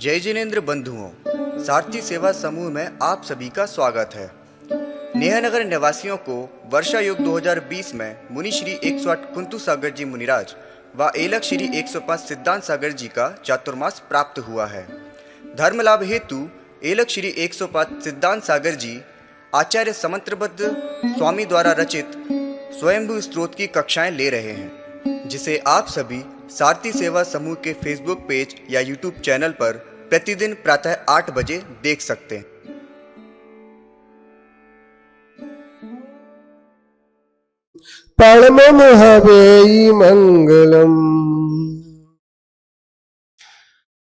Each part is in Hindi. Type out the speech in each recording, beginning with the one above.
जय जिनेन्द्र बंधुओं, सारथी सेवा समूह में आप सभी का स्वागत है। नेहनगर निवासियों को वर्षा युग 2020 में मुनि श्री 108 कुंतु सागर जी मुनिराज व एलक श्री 105 सिद्धांत सागर जी का चातुर्मास प्राप्त हुआ है। धर्म लाभ हेतु एलक श्री 105 सिद्धांत सागर जी आचार्य समंत्रबद्ध स्वामी द्वारा रचित स्वयंभू स्त्रोत की कक्षाएं ले रहे हैं, जिसे आप सभी सारथी सेवा समूह के फेसबुक पेज या यूट्यूब चैनल पर प्रतिदिन प्रातः 8 बजे देख सकते हैं। परमं हवेई मंगलम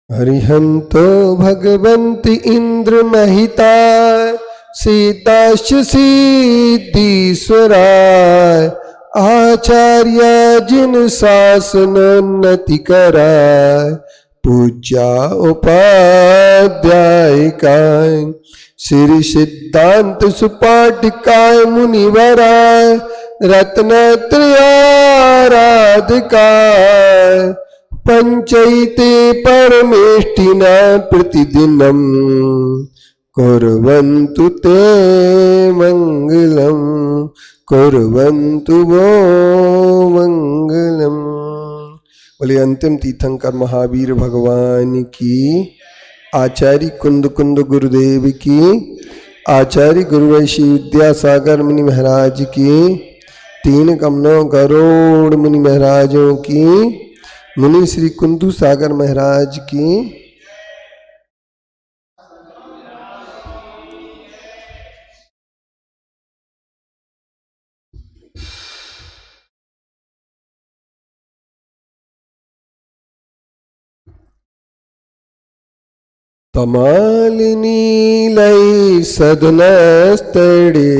हरिहंतो भगवन्ति इंद्र महिता सीताश्च सिद्धीश्वराय आचार्य जिन शासनोन्नति कराय पूज्या उपाध्यायिकाय श्री सिद्धांत सुपाठिकाय मुनिवराय रत्नत्रयाराधिकाय पंचैते परमेष्टिना प्रतिदिनं कुर्वन्तु ते मंगलम कुर्वन्तु वो मंगलम। बोले अंतिम तीर्थंकर महावीर भगवान की, आचार्य कुंद कुंद गुरुदेव की, आचार्य गुरुवैशी विद्यासागर मुनि महाराज की, 3 कमलों करोड़ मुनि महाराजों की, मुनि श्री कुंदू सागर महाराज की, तमालिनी लय सदनस्तड़े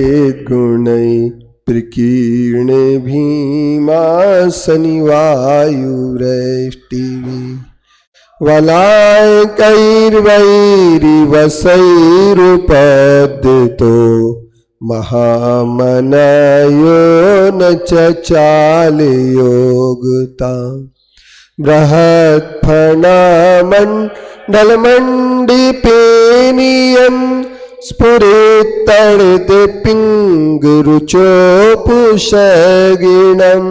गुणै प्रकीर्ण भीमासनि वायुरेष्टिवि वलाय कैर्वैरि वसैरुपद्दितो महामनयो न चचालयोगता बृहत्फणामण्डलमण्डिपेनियं स्फुरित्तडितपिङ्गरुचोपुषगिणं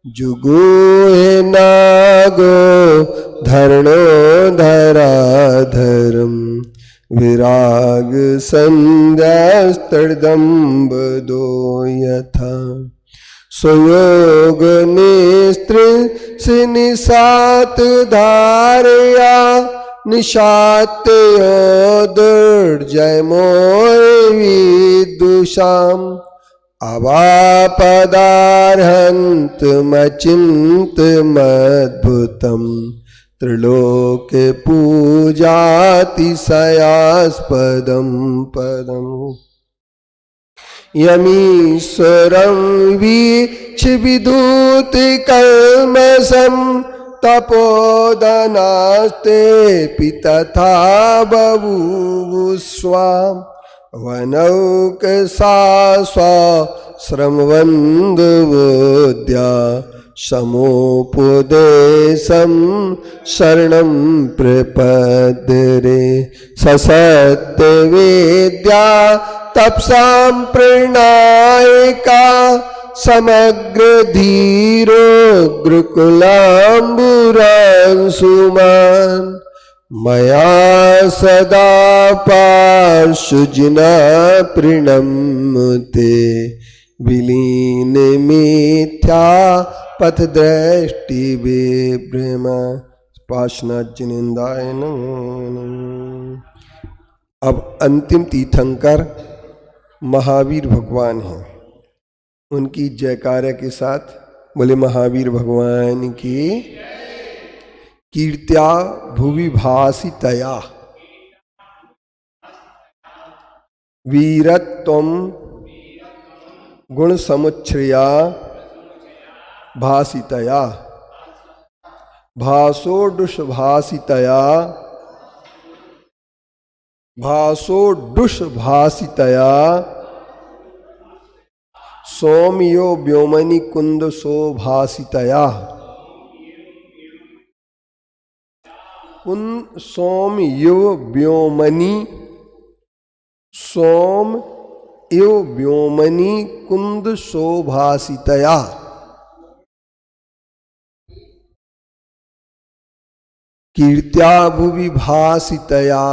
जुगुहे नागो धरणोधराधरं विराग संध्यास्तर्दम्बदो यथा स्वयोग नेस्त्र से निशात धारया निशात्यो दुर्जय मोय विदुषाम अवापदार्हन्त मचिंत मद्भुतम त्रिलोके पूजातिशयास्पदं पदम् यमीश्वरं वीक्ष्य विदूति कल्मषं तपोधनास्तेऽपि तथा बभूवुस्वाम् वनौकसाश्रमवन्दवोद्या समोपदेशं शरणं प्रपद्ये ससत्यवेद्या तपसां प्रणायिका समग्र धीरो गुरुकुलाम्बुरांशुमान् मया सदा पार्श्वजिना प्रणम्यते विलीन मिथ्या पथ दृष्टि विभ्रम पाशनाजिनेन्द्राय नमः। अब अंतिम तीर्थंकर महावीर भगवान हैं, उनकी जयकार्य के साथ बोले महावीर भगवान की। कीर्त्या भुवि भासितया वीरत्वम गुण समुच्छ्रया भासितया भासोडुष भासितया भासोडुष भासितया सौम्यो व्योमनि कुंद शोभासितया कुन सोम युव व्योमनि, सोम इव व्योमनि कुंद शोभासितया। कीर्त्या भुवि भासितया।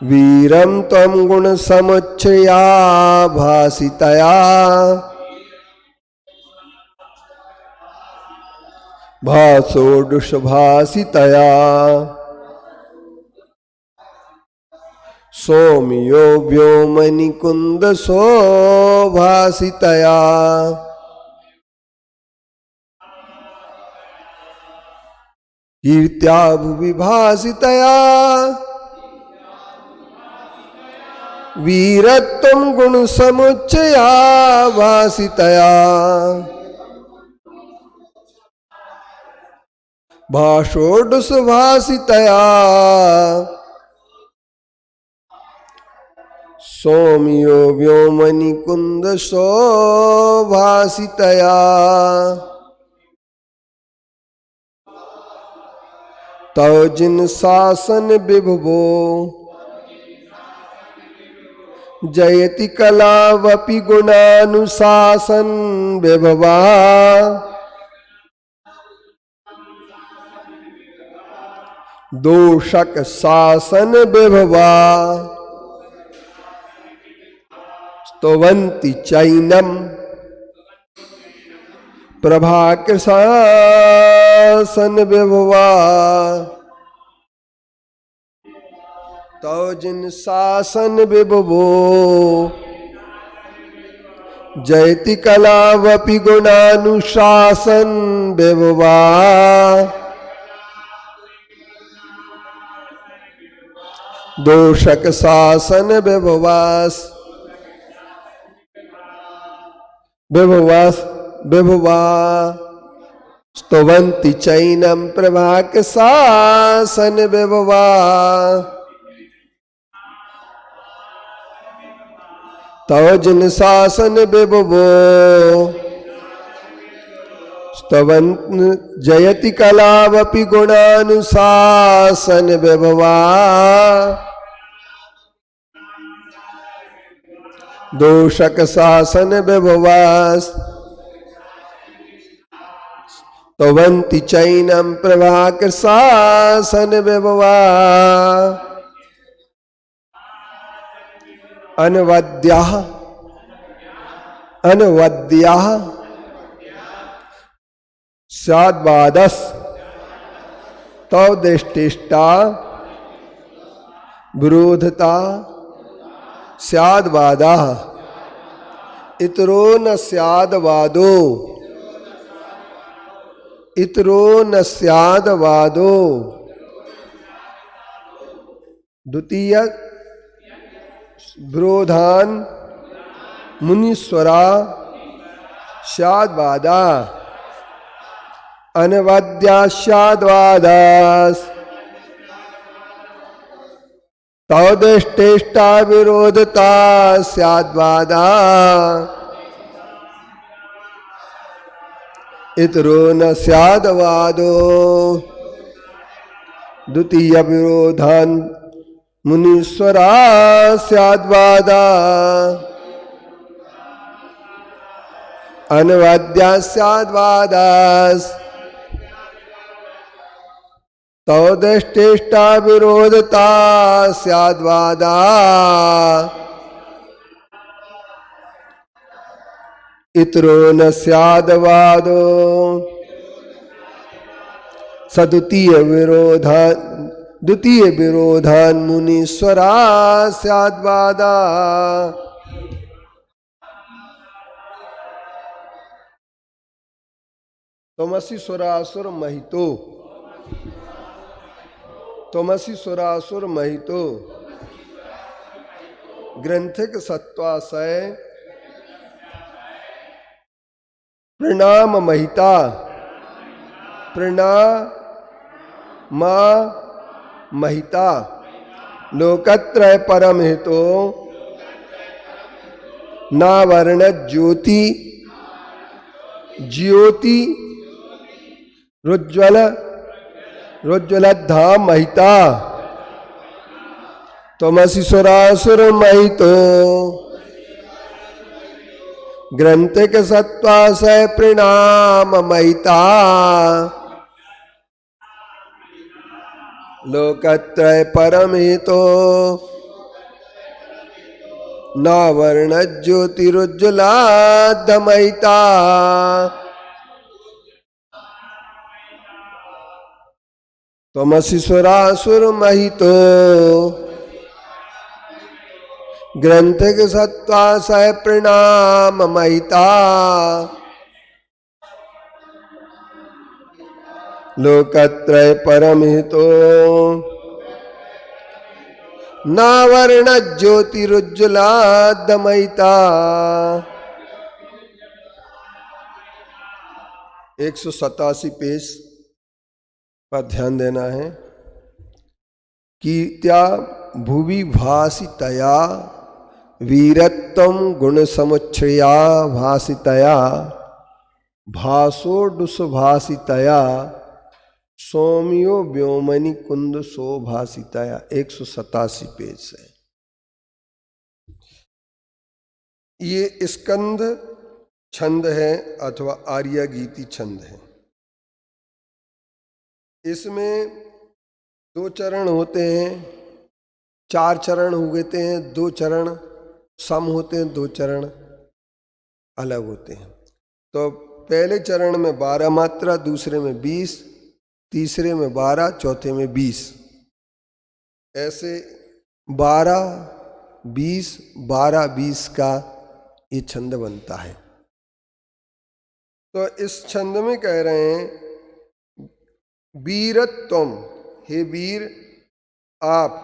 वीरं त्वं गुण समुच्चया भासितया। भासोडुष भासितया। सोम्यो व्योमनि कुंद शोभासितया। कीर्त्या भुवि भासितया। वीरत्वं गुण समुच्चया भासितया। भाषोडुष भासितया। सोम्यो व्योमनि कुंद शोभासितया। तव जिन शासन विभुवो जयति कलावपि गुणानुशासन विभवा। दोषक शासन विभवा। स्तुवन्ति चैनम प्रभाकर शासन विभवा। तव जिन शासन विभवो जयति कलावपि गुणानुशासन विभवा। दोषक शासन विभवास विभवास विभवा। स्तुवन्ति चैनम प्रभाक शासन विभवा। तव जिन शासन विभवो स्तवन् जयति कलावपि गुणानुशासन विभवा। दोषक शासन विभवास स्तवन्ति चैनम प्रभाकर शासन विभवा। अनवद्याः अनवद्याः स्याद्वादस तव दृष्टिष्टा विरोधता स्याद्वादा। इतरो न स्याद्वादो इतरो न स्याद्वादो। द्वितीय विरोधान मुनीश्वरा स्याद्वादा। अनवद्या स्याद्वादास तव दृष्टिष्टा विरोधता स्याद्वादा। इतरो न स्याद्वादो। द्वितीय विरोधान मुनीश्वरा स्याद्वादा। अनवद्या स्याद्वादास तव दृष्टिष्टा विरोधता स्याद्वादा। इतरो न स्याद्वादो। सद्वितीय विरोधान मुनीश्वरा स्याद्वादा। तमसि सुरासुर महितो तमसि सुरासुर महितो। ग्रंथिक सत्वाशय प्रणाम महिता प्रणाम महिता। लोकत्रय परम हितो नावर्ण ज्योति ज्योति रुज्ज्वल रुज्ज्वलद्धाम महिता त्वमसि सुरासुर महितो ग्रंथिक सत्वासय प्रणाम महिता लोकत्रय परमहितो नावर्ण ज्योतिरुज्ज्वलाद्धमयिता त्वमसि सुरासुर महितो ग्रंथिक सत्वासय प्रणाम महिता लोकत्रय परमहितो नावर्ण ज्योतिरुज्ज्वलाद्धमयिता 187 पेज पर ध्यान देना है। कीर्त्या भुवि भासितया वीरत्वं गुण समुच्छ्रया भासितया भासोडुसभासितया सौम्यो व्योमनि कुंद शोभासितया 187 पेज है। ये स्कंद छंद है अथवा आर्या गीति छंद है। इसमें 2 चरण होते हैं, 4 चरण होते हैं, 2 चरण सम होते हैं, 2 चरण अलग होते हैं। तो पहले चरण में 12 मात्रा, दूसरे में 20, तीसरे में 12, चौथे में 20, ऐसे 12, 20, 12, 20 का ये छंद बनता है। तो इस छंद में कह रहे हैं वीरत्वम, हे वीर आप,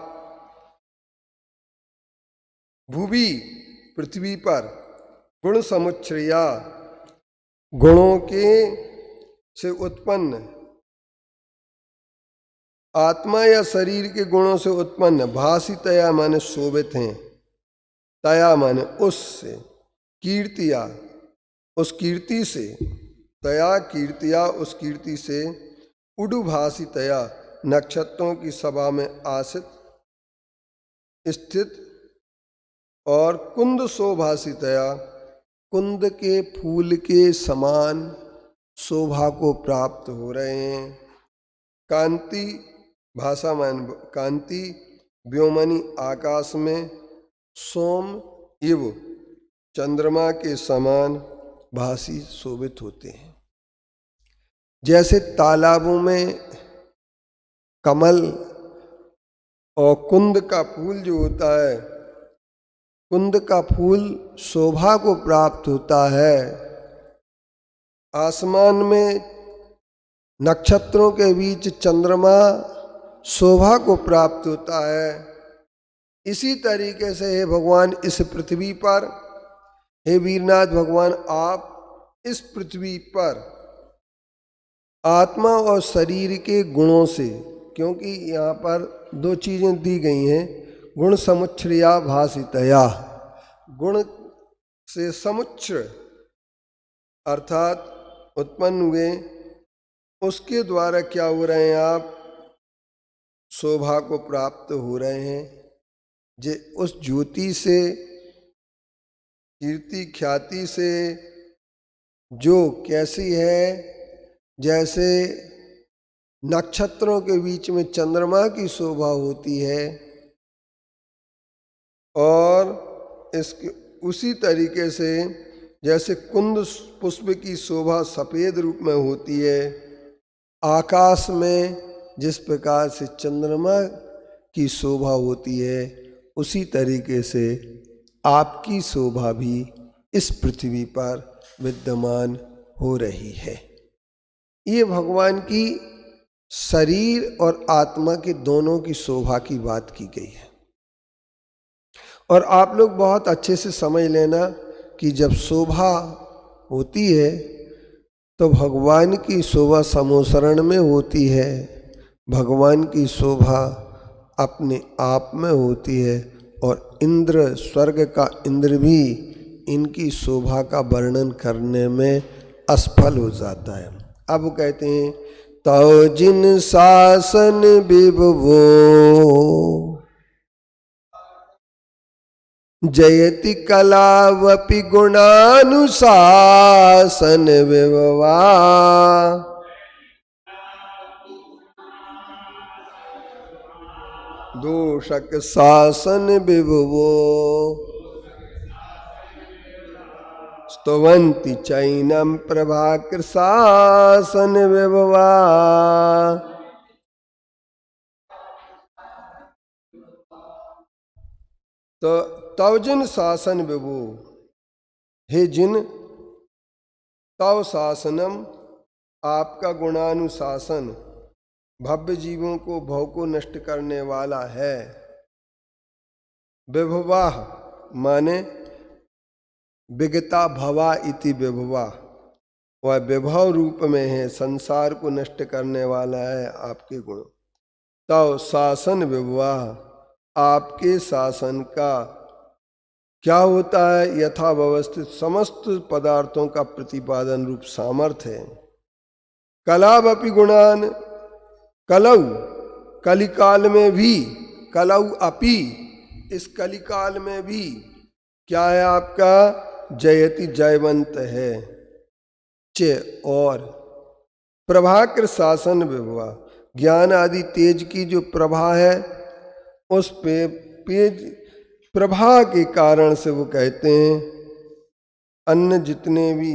भुवि पृथ्वी पर, गुण समुच्छ्रया गुणों के से उत्पन्न, आत्मा या शरीर के गुणों से उत्पन्न, भासितया माने शोभित हैं, तया माने उससे, कीर्तिया उस कीर्ति से, तया कीर्तिया उस कीर्ति से, उडुभासितया नक्षत्रों की सभा में आसित स्थित, और कुंद शोभासितया कुंद के फूल के समान शोभा को प्राप्त हो रहे हैं। कांति भाषा मान कांति, व्योमनि आकाश में, सोम इव चंद्रमा के समान भासी शोभित होते हैं। जैसे तालाबों में कमल और कुंद का फूल जो होता है, कुंद का फूल शोभा को प्राप्त होता है, आसमान में नक्षत्रों के बीच चंद्रमा शोभा को प्राप्त होता है। इसी तरीके से हे भगवान इस पृथ्वी पर, हे वीरनाथ भगवान आप इस पृथ्वी पर आत्मा और शरीर के गुणों से, क्योंकि यहाँ पर 2 चीजें दी गई हैं, गुण समुच्छ्रया भासितया, गुण से समुच्र अर्थात उत्पन्न हुए, उसके द्वारा क्या हो रहे हैं आप, शोभा को प्राप्त हो रहे हैं। जे उस ज्योति से, कीर्ति ख्याति से, जो कैसी है, जैसे नक्षत्रों के बीच में चंद्रमा की शोभा होती है, और इसके उसी तरीके से जैसे कुंद पुष्प की शोभा सफेद रूप में होती है, आकाश में जिस प्रकार से चंद्रमा की शोभा होती है, उसी तरीके से आपकी शोभा भी इस पृथ्वी पर विद्यमान हो रही है। ये भगवान की शरीर और आत्मा के दोनों की शोभा की बात की गई है। और आप लोग बहुत अच्छे से समझ लेना कि जब शोभा होती है तो भगवान की शोभा समोसरण में होती है, भगवान की शोभा अपने आप में होती है, और इंद्र, स्वर्ग का इंद्र भी इनकी शोभा का वर्णन करने में असफल हो जाता है। अब कहते हैं तौ जिन शासन विभवो जयति कलावपि गुणानुशासन विभवा। दोषक शासन विभवो स्तुवन्ति चैनम प्रभाकर शासन विभवा। तो तव जिन शासन विभु, हे जिन, तव शासनम आपका गुणानुशासन भव्य जीवों को भव को नष्ट करने वाला है। विभवाह माने विगता भवा इति विभवा, वह विभव रूप में है, संसार को नष्ट करने वाला है आपके गुण। तव शासन विभवाह, आपके शासन का क्या होता है? यथा व्यवस्थित समस्त पदार्थों का प्रतिपादन रूप सामर्थ्य है। कलावपि गुणान, कलौ कलिकाल में भी, कलौ अपि इस कलिकाल में भी क्या है आपका? जयति जयवंत है। च और प्रभाकर शासन विभवा, ज्ञान आदि तेज की जो प्रभा है उस पे प्रभा के कारण से वो कहते हैं अन्य जितने भी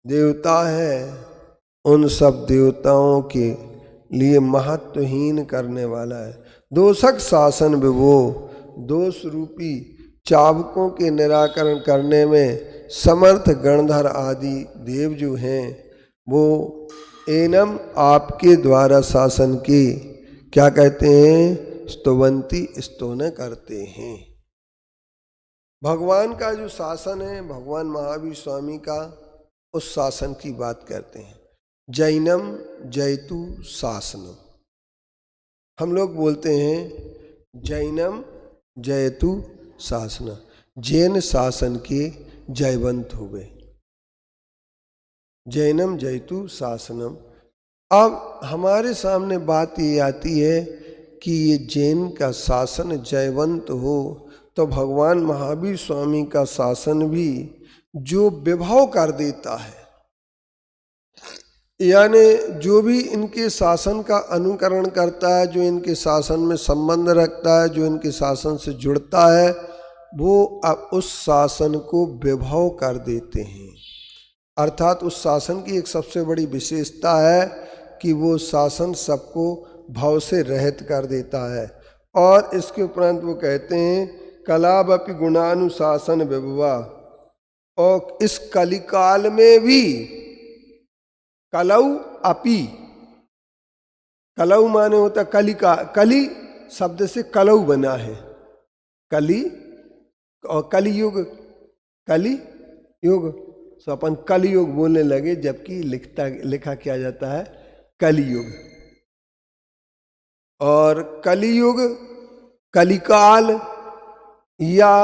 देवता है उन सब देवताओं के लिए महत्वहीन करने वाला है। दोषक शासन विभो, दोष रूपी चाबकों के निराकरण करने में समर्थ गणधर आदि देव जो हैं वो एनम आपके द्वारा शासन के क्या कहते हैं? स्तुवंती, स्तोन करते हैं। भगवान का जो शासन है, भगवान महावीर स्वामी का, उस शासन की बात करते हैं। जैनम जयतु शासनम, हम लोग बोलते हैं जैनम जयतु शासन, जैन शासन के जयवंत हो गए। जैनम जयतु शासनम। अब हमारे सामने बात ये आती है कि ये जैन का शासन जयवंत हो तो भगवान महावीर स्वामी का शासन भी जो विभव कर देता है, यानी जो भी इनके शासन का अनुकरण करता है, जो इनके शासन में संबंध रखता है, जो इनके शासन से जुड़ता है, वो अब उस शासन को विभव कर देते हैं। अर्थात उस शासन की एक सबसे बड़ी विशेषता है कि वो शासन सबको भाव से रहित कर देता है। और इसके उपरांत वो कहते हैं कलावपि गुणानुशासन विभवा, और इस कलिकाल में भी कलौ अपि, कलौ माने होता कलिका, कली शब्द से कलौ बना है, कली और कलियुग, कली युग, तो अपन कलियुग बोलने लगे जबकि लिखा किया जाता है कलियुग। और कलियुग, कलिकाल, या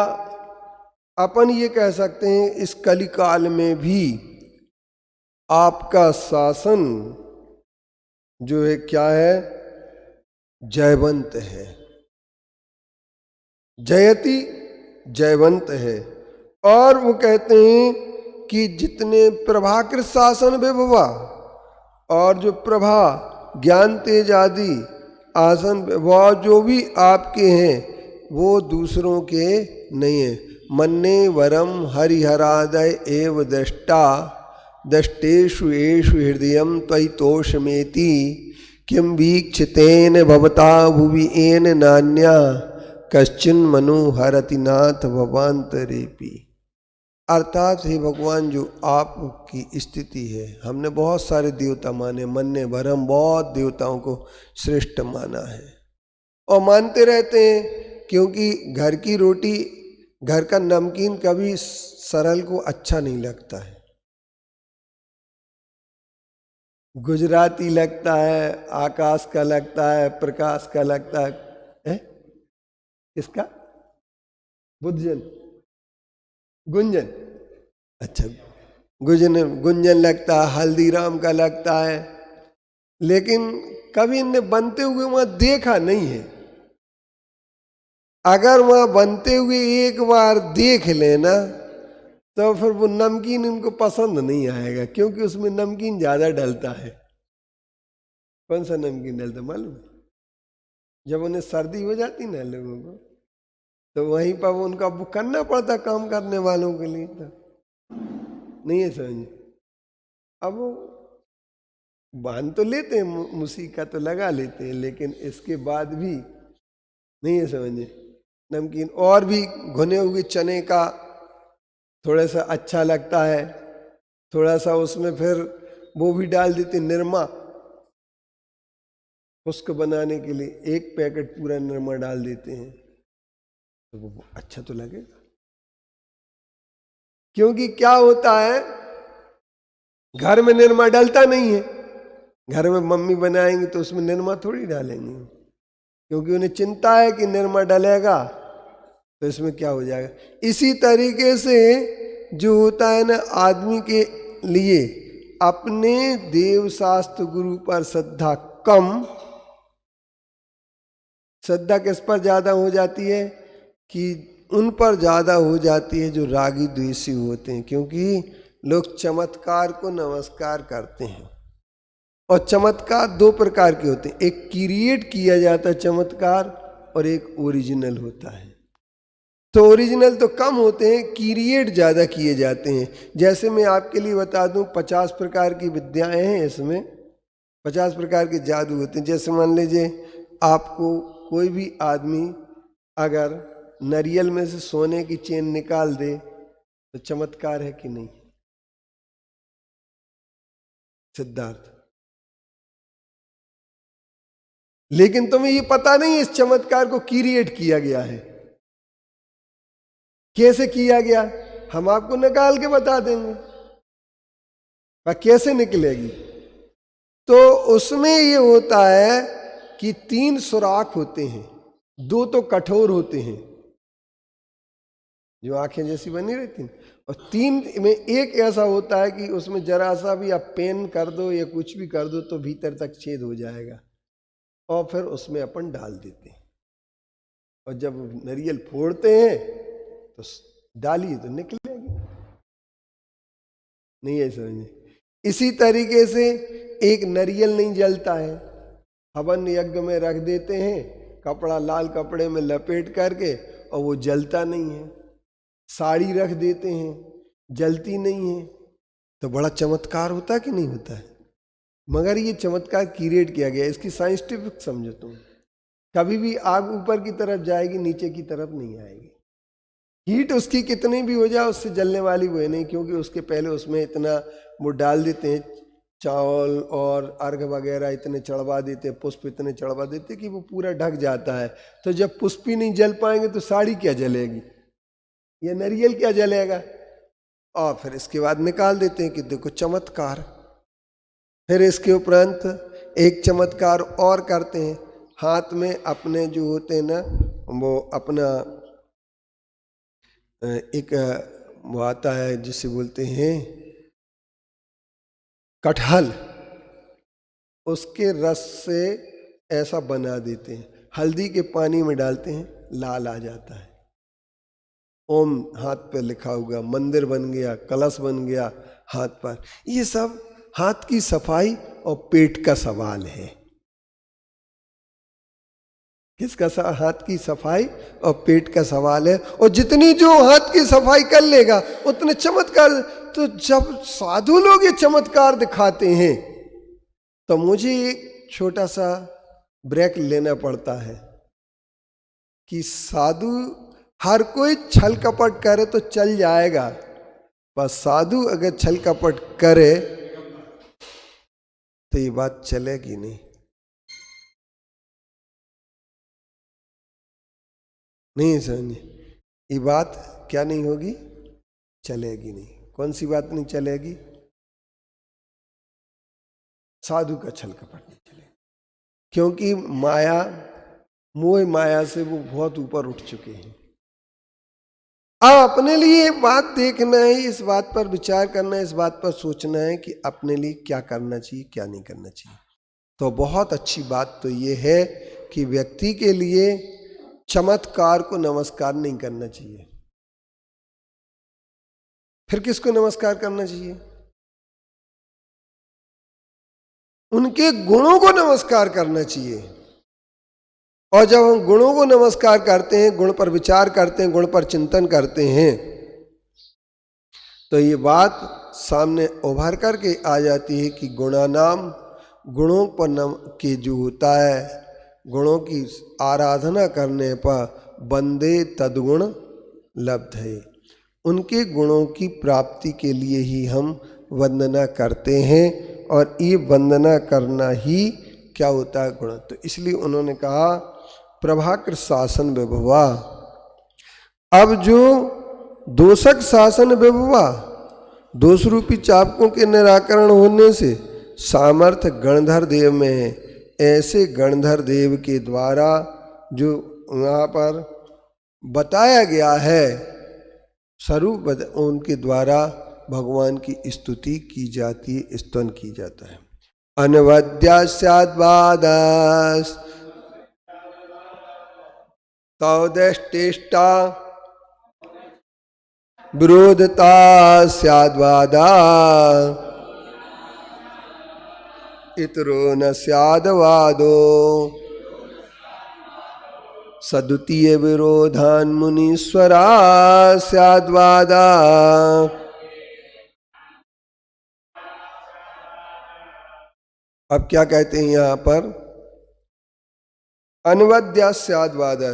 अपन ये कह सकते हैं इस कलिकाल में भी आपका शासन जो है क्या है? जयवंत है। जयति जयवंत है। और वो कहते हैं कि जितने प्रभाकृत शासन विभवा, और जो प्रभा ज्ञान तेज आदि आसन वह जो भी आपके हैं वो दूसरों के नहीं है। मन्ने वरम हरिहरादय एव दृष्टा दष्टेषु एषु हृदयम त्वयि तोषमेति किम वीक्षितेन भवता भुवि एन नान्या कश्चिन मनु हरति नाथ भवांतरेपि। अर्थात हे भगवान, जो आपकी स्थिति है, हमने बहुत सारे देवता माने, मन्ने वरम बहुत देवताओं को श्रेष्ठ माना है और मानते रहते हैं, क्योंकि घर की रोटी, घर का नमकीन कभी सरल को अच्छा नहीं लगता है। गुजराती लगता है, आकाश का लगता है, प्रकाश का लगता है, किसका? बुद्धजन, गुंजन, अच्छा गुंजन लगता है, हल्दीराम का लगता है, लेकिन कभी इनने बनते हुए वहां देखा नहीं है। अगर वहां बनते हुए एक बार देख लेना तो फिर वो नमकीन इनको पसंद नहीं आएगा, क्योंकि उसमें नमकीन ज्यादा डलता है। कौन सा नमकीन डलता मालूम? जब उन्हें सर्दी हो जाती ना लोगों को, तो वहीं पर वो उनका वो करना पड़ता काम करने वालों के लिए, तो नहीं है समझ। अब वो बांध तो लेते हैं, मूसिका तो लगा लेते हैं, लेकिन इसके बाद भी नहीं है समझे। नमकीन और भी भुने हुए चने का थोड़ा सा अच्छा लगता है, थोड़ा सा उसमें फिर वो भी डाल देते निरमा, उसको बनाने के लिए एक पैकेट पूरा निरमा डाल देते हैं, तो वो अच्छा तो लगेगा। क्योंकि क्या होता है, घर में निरमा डलता नहीं है। घर में मम्मी बनाएंगी तो उसमें निरमा थोड़ी डालेंगी, क्योंकि उन्हें चिंता है कि निरमा डलेगा तो इसमें क्या हो जाएगा। इसी तरीके से जो होता है ना, आदमी के लिए अपने देव शास्त्र गुरु पर श्रद्धा कम, श्रद्धा किस पर ज्यादा हो जाती है कि उन पर ज्यादा हो जाती है जो रागी द्वेषी होते हैं। क्योंकि लोग चमत्कार को नमस्कार करते हैं, और चमत्कार दो प्रकार के होते हैं, एक क्रिएट किया जाता है चमत्कार, और एक ओरिजिनल होता है। तो ओरिजिनल तो कम होते हैं, क्रिएट ज्यादा किए जाते हैं। जैसे मैं आपके लिए बता दूं, 50 प्रकार की विद्याएं हैं, इसमें 50 प्रकार के जादू होते हैं। जैसे मान लीजिए आपको कोई भी आदमी अगर नारियल में से सोने की चेन निकाल दे तो चमत्कार है कि नहीं? सिद्धार्थ, लेकिन तुम्हें ये पता नहीं इस चमत्कार को क्रिएट किया गया है। कैसे किया गया हम आपको निकाल के बता देंगे, पर कैसे निकलेगी? तो उसमें ये होता है कि 3 सुराख होते हैं, 2 तो कठोर होते हैं जो आंखें जैसी बनी रहती हैं, और 3 में एक ऐसा होता है कि उसमें जरा सा भी आप पेन कर दो या कुछ भी कर दो तो भीतर तक छेद हो जाएगा, और फिर उसमें अपन डाल देते हैं। और जब नारियल फोड़ते हैं तो डालिए तो निकलेगी, नहीं है समझे। इसी तरीके से एक नारियल नहीं जलता है, हवन यज्ञ में रख देते हैं कपड़ा, लाल कपड़े में लपेट करके, और वो जलता नहीं है। साड़ी रख देते हैं, जलती नहीं है। तो बड़ा चमत्कार होता है कि नहीं होता है? मगर ये चमत्कार क्रिएट किया गया, इसकी साइंटिफिक समझो तुम। कभी भी आग ऊपर की तरफ जाएगी, नीचे की तरफ नहीं आएगी। हीट उसकी कितनी भी हो जाए उससे जलने वाली वो है नहीं, क्योंकि उसके पहले उसमें इतना वो डाल देते हैं, चावल और अर्घ वगैरह इतने चढ़वा देते हैं, पुष्प इतने चढ़वा देते हैं कि वो पूरा ढक जाता है। तो जब पुष्प ही नहीं जल पाएंगे तो साड़ी क्या जलेगी, ये नारियल क्या जलेगा? और फिर इसके बाद निकाल देते हैं कि देखो चमत्कार। फिर इसके उपरांत एक चमत्कार और करते हैं, हाथ में अपने जो होते हैं ना, वो अपना एक वो आता है जिसे बोलते हैं कटहल, उसके रस से ऐसा बना देते हैं, हल्दी के पानी में डालते हैं, लाल आ जाता है। ओम हाथ पे लिखा हुआ, मंदिर बन गया, कलश बन गया हाथ पर। ये सब हाथ की सफाई और पेट का सवाल है। किसका? हाथ की सफाई और पेट का सवाल है। और जितनी जो हाथ की सफाई कर लेगा उतने चमत्कार। तो जब साधु लोग ये चमत्कार दिखाते हैं तो मुझे एक छोटा सा ब्रेक लेना पड़ता है कि साधु हर कोई छल कपट करे तो चल जाएगा, पर साधु अगर छल कपट करे तो ये बात चलेगी नहीं। नहीं समझे? ये बात क्या नहीं होगी? चलेगी नहीं। कौन सी बात नहीं चलेगी? साधु का छल कपट नहीं चलेगा, क्योंकि माया, मोह माया से वो बहुत ऊपर उठ चुके हैं। अब अपने लिए बात देखना है, इस बात पर विचार करना है, इस बात पर सोचना है कि अपने लिए क्या करना चाहिए, क्या नहीं करना चाहिए। तो बहुत अच्छी बात तो ये है कि व्यक्ति के लिए चमत्कार को नमस्कार नहीं करना चाहिए। फिर किसको नमस्कार करना चाहिए? उनके गुणों को नमस्कार करना चाहिए। और जब हम गुणों को नमस्कार करते हैं, गुण पर विचार करते हैं, गुण पर चिंतन करते हैं, तो ये बात सामने उभर करके आ जाती है कि गुणानाम, गुणों पर के जो होता है, गुणों की आराधना करने पर बंदे तद्गुण लब्ध है। उनके गुणों की प्राप्ति के लिए ही हम वंदना करते हैं, और ये वंदना करना ही क्या होता है? गुण। तो इसलिए उन्होंने कहा प्रभाकर शासन विभवा। अब जो दोषक शासन विभवा, दोष रूपी चापकों के निराकरण होने से सामर्थ्य गणधर देव में है। ऐसे गणधर देव के द्वारा जो वहाँ पर बताया गया है स्वरूप, उनके द्वारा भगवान की स्तुति की जाती है, स्तवन की जाता है। अनवद्या स्याद्वादास तौदेष्टेष्टा विरोधता स्याद्वादा इतरो न स्याद्वादो सद्वितीय विरोधान मुनीश्वरा स्याद्वादा। अब क्या कहते हैं यहाँ पर? अनवद्या स्याद्वादा।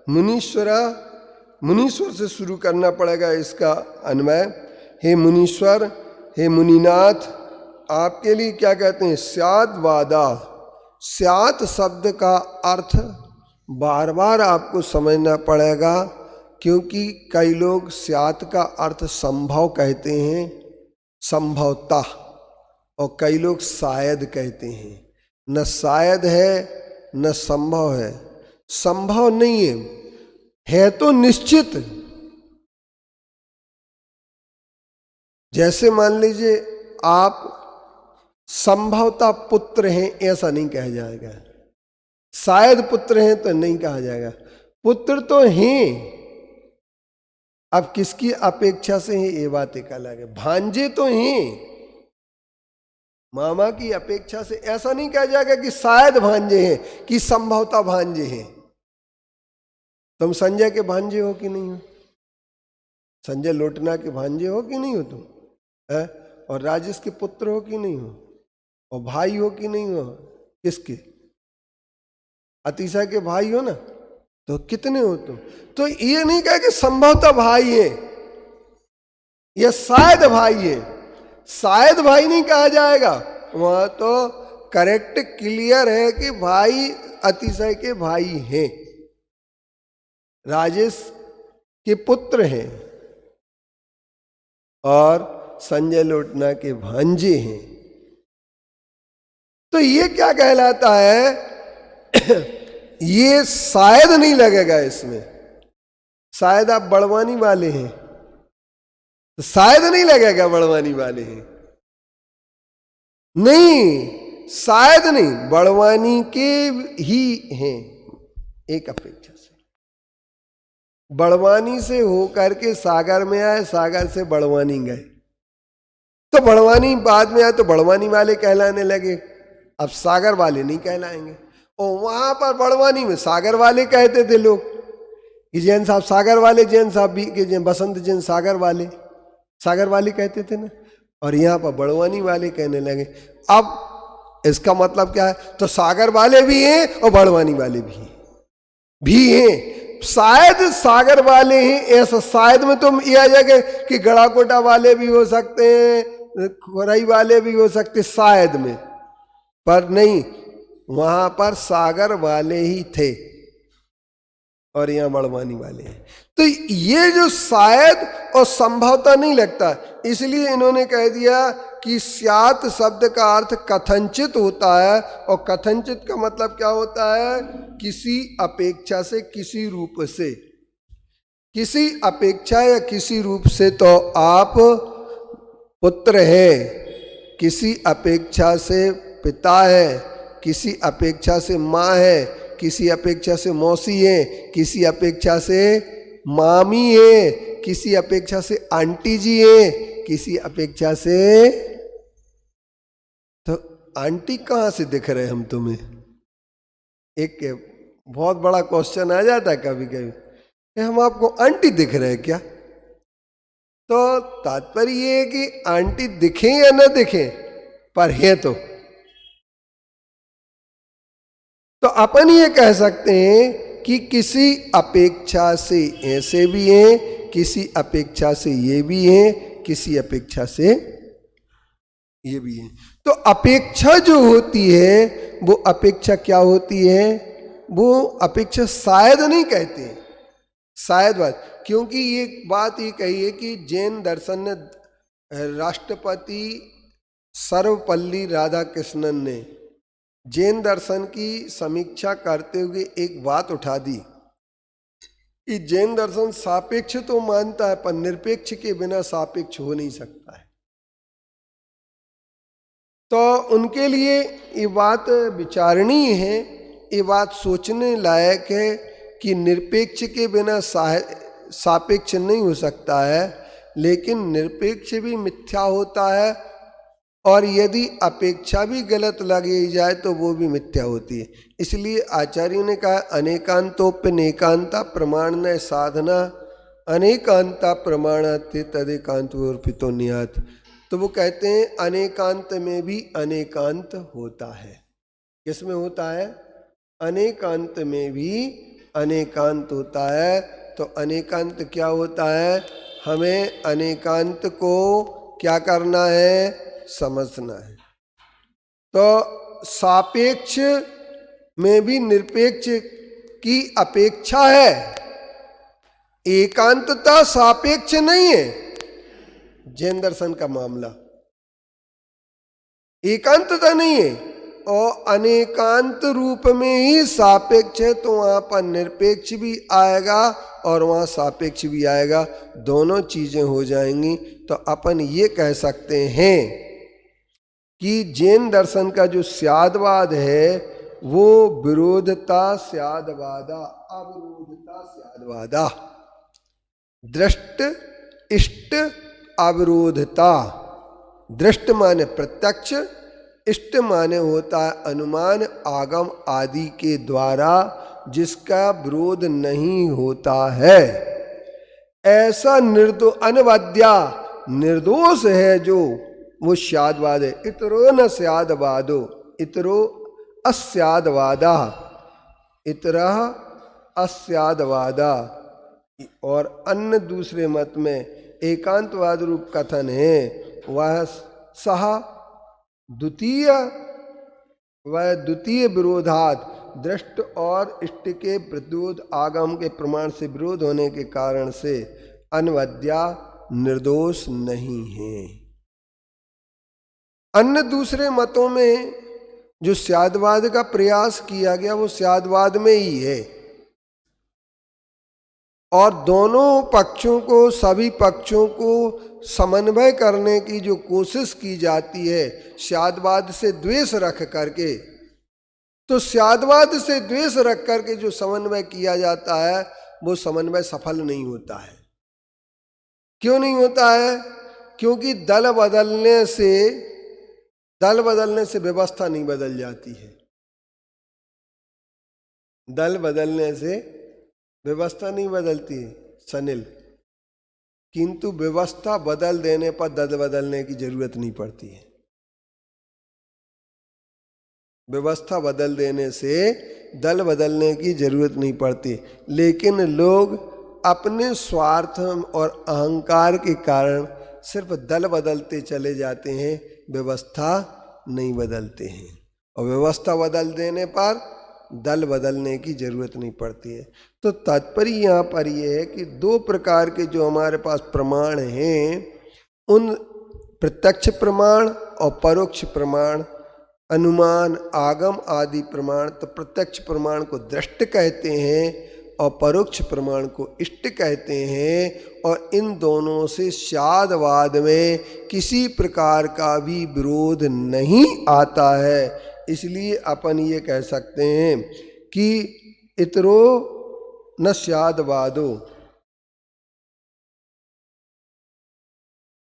मुनीश्वरा, मुनीश्वर से शुरू करना पड़ेगा इसका अन्वय। हे मुनीश्वर, हे मुनिनाथ, आपके लिए क्या कहते हैं? स्याद्वादा। स्यात् शब्द का अर्थ बार बार आपको समझना पड़ेगा, क्योंकि कई लोग स्यात् का अर्थ संभव कहते हैं, संभवता, और कई लोग शायद कहते हैं। न शायद है न संभव है, संभव नहीं है तो निश्चित। जैसे मान लीजिए आप संभवतः पुत्र हैं, ऐसा नहीं कहा जाएगा। शायद पुत्र हैं तो नहीं कहा जाएगा। पुत्र तो हैं, अब किसकी अपेक्षा से है ये बात एक अलग है। भांजे तो हैं, मामा की अपेक्षा से, ऐसा नहीं कहा जाएगा कि शायद भांजे हैं, कि संभवतः भांजे हैं। तुम संजय के भांजे हो कि नहीं हो? संजय लोटना के भांजे हो कि नहीं हो तुम? है? और राजेश के पुत्र हो कि नहीं हो? और भाई हो कि नहीं हो? किसके? अतिशय के भाई हो ना? तो कितने हो तुम? तो ये नहीं कहे कि संभवतः भाई है या शायद भाई है। शायद भाई नहीं कहा जाएगा, वहां तो करेक्ट क्लियर है कि भाई अतिशय के भाई हैं, राजेश के पुत्र हैं और संजय लोटना के भांजे हैं। तो ये क्या कहलाता है? ये शायद नहीं लगेगा इसमें। शायद आप बड़वानी वाले हैं तो शायद नहीं लगेगा बड़वानी वाले हैं, नहीं, शायद नहीं, बड़वानी के ही हैं एक अपेक्षा से। बड़वानी से होकर के सागर में आए, सागर से बड़वानी गए, तो बड़वानी बाद में आए तो बड़वानी वाले कहलाने लगे, अब सागर वाले नहीं कहलाएंगे। और वहां पर बड़वानी में सागर वाले कहते थे लोग कि जैन साहब सागर वाले, जैन साहब भी कि बसंत जैन सागर वाले, सागर वाले कहते थे ना, और यहाँ पर बड़वानी वाले कहने लगे। अब इसका मतलब क्या है? तो सागर वाले भी हैं और बड़वानी वाले भी हैं। शायद सागर वाले हैं, ऐसा शायद में तुम ये आ जाएगा कि गड़ाकोटा वाले भी हो सकते हैं, खोरई वाले भी हो सकते, शायद में, पर नहीं, वहां पर सागर वाले ही थे और यहां बड़वानी वाले हैं। तो ये जो शायद और संभवता नहीं लगता, इसलिए इन्होंने कह दिया कि स्यात् शब्द का अर्थ कथनचित होता है, और कथनचित का मतलब क्या होता है? किसी अपेक्षा से, किसी रूप से, किसी अपेक्षा या किसी रूप से। तो आप पुत्र हैं, किसी अपेक्षा से पिता है, किसी अपेक्षा से माँ है, किसी अपेक्षा से मौसी है, किसी अपेक्षा से मामी है, किसी अपेक्षा से आंटी जी है, किसी अपेक्षा से। तो आंटी कहाँ से दिख रहे हम तुम्हें? एक बहुत बड़ा क्वेश्चन आ जाता है कभी कभी, हम आपको आंटी दिख रहे हैं क्या? तो तात्पर्य ये है कि आंटी दिखे या न दिखे, पर है तो अपन ये कह सकते हैं कि किसी अपेक्षा से ऐसे भी हैं, किसी अपेक्षा से ये भी हैं, किसी अपेक्षा से ये भी है। तो अपेक्षा जो होती है वो अपेक्षा क्या होती है? वो अपेक्षा शायद नहीं कहते, शायद बात, क्योंकि ये बात ये कही है कि जैन दर्शन ने राष्ट्रपति सर्वपल्ली राधाकृष्णन ने जैन दर्शन की समीक्षा करते हुए एक बात उठा दी कि जैन दर्शन सापेक्ष तो मानता है, पर निरपेक्ष के बिना सापेक्ष हो नहीं सकता है। तो उनके लिए ये बात विचारणीय है, ये बात सोचने लायक है कि निरपेक्ष के बिना सापेक्ष नहीं हो सकता है, लेकिन निरपेक्ष भी मिथ्या होता है, और यदि अपेक्षा भी गलत लगी जाए तो वो भी मिथ्या होती है। इसलिए आचार्यों ने कहा अनेकांतोप्यनेकांता प्रमाण न साधना अनेकांता प्रमाणाते तदेकांतोर्पितो नियात। तो वो कहते हैं अनेकांत में भी अनेकांत होता है। किसमें होता है? अनेकांत में भी अनेकांत होता है। तो अनेकांत क्या होता है? हमें अनेकांत को क्या करना है? समझना है। तो सापेक्ष में भी निरपेक्ष की अपेक्षा है, एकांतता सापेक्ष नहीं है। जैन दर्शन का मामला एकांतता नहीं है, और अनेकांत रूप में ही सापेक्ष है, तो वहां पर निरपेक्ष भी आएगा और वहां सापेक्ष भी आएगा, दोनों चीजें हो जाएंगी। तो अपन ये कह सकते हैं कि जैन दर्शन का जो स्यादवाद है वो विरोधता स्यादवादा अविरोधता स्यादवादा, दृष्ट इष्ट अविरोधता। दृष्ट माने प्रत्यक्ष, इष्ट माने होता है अनुमान आगम आदि के द्वारा जिसका विरोध नहीं होता है। ऐसा अनवद्या निर्दोष है जो वो स्यादवाद है। इतरो न स्यादवादो इतरो अस्यादवादा इतरा अस्यादवादा। और अन्य दूसरे मत में एकांतवाद रूप कथन है, वह द्वितीय विरोधात दृष्ट और इष्ट के विरोध आगम के प्रमाण से विरोध होने के कारण से अनवद्या निर्दोष नहीं है। अन्य दूसरे मतों में जो स्यादवाद का प्रयास किया गया वो स्यादवाद में ही है, और दोनों पक्षों को, सभी पक्षों को समन्वय करने की जो कोशिश की जाती है स्यादवाद से द्वेष रख करके, तो स्यादवाद से द्वेष रख करके जो समन्वय किया जाता है वो समन्वय सफल नहीं होता है। क्यों नहीं होता है? क्योंकि दल बदलने से व्यवस्था नहीं बदल जाती है। दल बदलने से व्यवस्था नहीं बदलती है सनिल, किंतु व्यवस्था बदल देने पर दल बदलने की जरूरत नहीं पड़ती है। व्यवस्था बदल देने से दल बदलने की जरूरत नहीं पड़ती, लेकिन लोग अपने स्वार्थ और अहंकार के कारण सिर्फ दल बदलते चले जाते हैं, व्यवस्था नहीं बदलते हैं। और व्यवस्था बदल देने पर दल बदलने की जरूरत नहीं पड़ती है। तो तात्पर्य यहाँ पर यह है कि दो प्रकार के जो हमारे पास प्रमाण हैं, उन प्रत्यक्ष प्रमाण और परोक्ष प्रमाण, अनुमान आगम आदि प्रमाण, तो प्रत्यक्ष प्रमाण को दृष्ट कहते हैं और परोक्ष प्रमाण को इष्ट कहते हैं। और इन दोनों से स्यादवाद में किसी प्रकार का भी विरोध नहीं आता है, इसलिए अपन ये कह सकते हैं कि इतरो न स्यादवादो,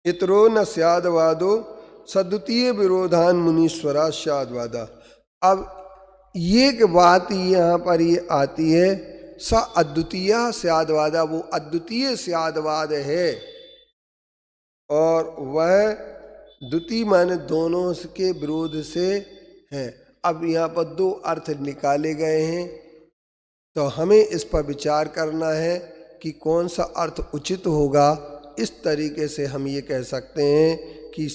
इतरो न स्यादवादो सद्वितीय विरोधान मुनीश्वरा स्यादवादा। अब ये बात यहाँ पर ये आती है, स अद्वितीय स्यादवादा, वो अद्वितीय स्यादवाद है और वह द्वितीय माने दोनों के विरोध से है। अब यहाँ पर दो अर्थ निकाले गए हैं, तो हमें इस पर विचार करना है कि कौन सा अर्थ उचित होगा। इस तरीके से हम ये कह सकते हैं कि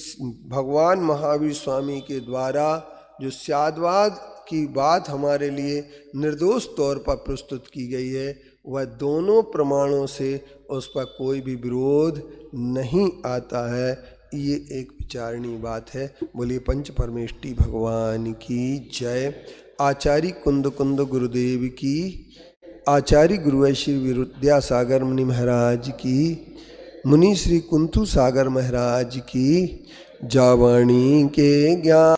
भगवान महावीर स्वामी के द्वारा जो स्यादवाद की बात हमारे लिए निर्दोष तौर पर प्रस्तुत की गई है, वह दोनों प्रमाणों से उस पर कोई भी विरोध नहीं आता है। ये एक विचारणीय बात है। बोलिए पंच परमेष्टि भगवान की जय। आचार्य कुंद कुंद गुरुदेव की, आचार्य गुरु श्री विद्यासागर मुनि महाराज की, मुनि श्री कुंथु सागर महाराज की। जावाणी के ज्ञान